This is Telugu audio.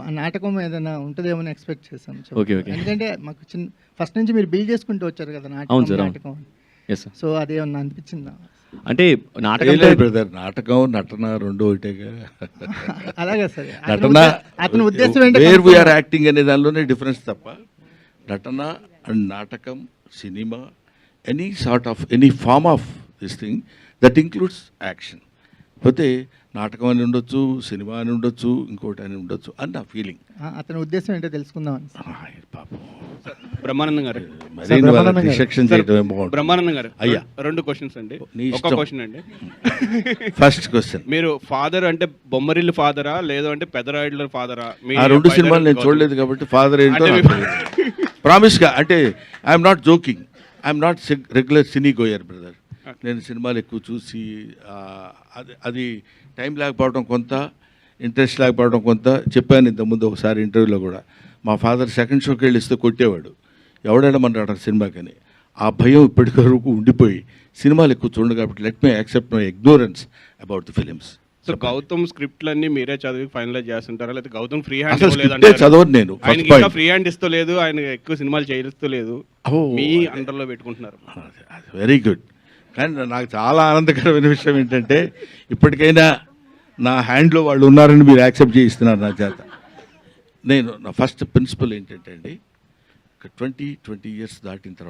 ఆ నాటకం ఏదైనా ఉంటుందేమో అని ఎక్స్పెక్ట్ చేశాను. సో ఓకే ఓకే ఎందుకంటే మాకు ఫస్ట్ నుంచి మీరు బిల్డ్ చేసుకుంటూ వచ్చారు కదా అవును సార్, అవును. నాటకం. Yes sir. సో అదేమన్నా అనిపించిందా? అంటే నాటకం బ్రదర్, నాటకం నటన రెండు ఒకటేగా. అలాగే సార్. నటన అతని ఉద్దేశం ఏంటో వేర్ వీఆర్ యాక్టింగ్ అనే దానిలోనే డిఫరెన్స్ తప్ప నటన అండ్ నాటకం, సినిమా, any sort of any form of this thing that includes action. పోతే నాటకం అని ఉండొచ్చు, సినిమా అని ఉండొచ్చు, ఇంకోటి అని ఉండొచ్చు అని నా ఫీలింగ్. అతని ఉద్దేశం ఏంటో తెలుసుకుందాం. పాపం బ్రహ్మానందం గారు, రిసెక్షన్ చేయడం బాగుంటుంది. బ్రహ్మానందం గారు, అయ్యా 2 క్వశ్చన్స్ అండి. ఒక క్వశ్చన్ అండి. ఫస్ట్ క్వశ్చన్, మీరు ఫాదర్ అంటే బొమ్మరిల్లు ఫాదరా లేదు అంటే పెదరాయుడుల ఫాదరా? ఆ 2 సినిమాలు నేను చూడలేదు కాబట్టి ఫాదర్ ఏంటో ప్రామిస్గా. అంటే I'm not joking, I'm not regular cine goer brother. నేను సినిమాలు ఎక్కువ చూసి అది టైం లేకపోవడం కొంత, ఇంట్రెస్ట్ లేకపోవడం కొంత. చెప్పాను ఇంతకుముందు ఒకసారి ఇంటర్వ్యూలో కూడా, మా ఫాదర్ సెకండ్ షోకి వెళ్ళి ఇస్తే కొట్టేవాడు, ఎవడేడమన్నాడు సినిమాకని. ఆ భయం ఇప్పటికి వరకు ఉండిపోయి సినిమాలు ఎక్కువ చూడండి కాబట్టి let me accept my ignorance about the films. So Gautam స్క్రిప్ట్లన్నీ మీరే చదివి ఫైనలైజ్ చేస్తుంటారా లేదా గౌతమ్ ఫ్రీ హ్యాండ్ చదవదు? నేను ఫ్రీ హ్యాండ్ ఇస్తూ లేదు, ఆయన ఎక్కువ సినిమాలు చేయిస్తూ లేదు, మీ అండర్లో పెట్టుకుంటున్నారు. Very good. కానీ నాకు చాలా ఆనందకరమైన విషయం ఏంటంటే ఇప్పటికైనా నా హ్యాండ్లో వాళ్ళు ఉన్నారని మీరు యాక్సెప్ట్ చేయిస్తున్నారు నా చేత. నేను నా ఫస్ట్ ప్రిన్సిపల్ ఏంటంటే అండి, 20 years దాటిన తర్వాత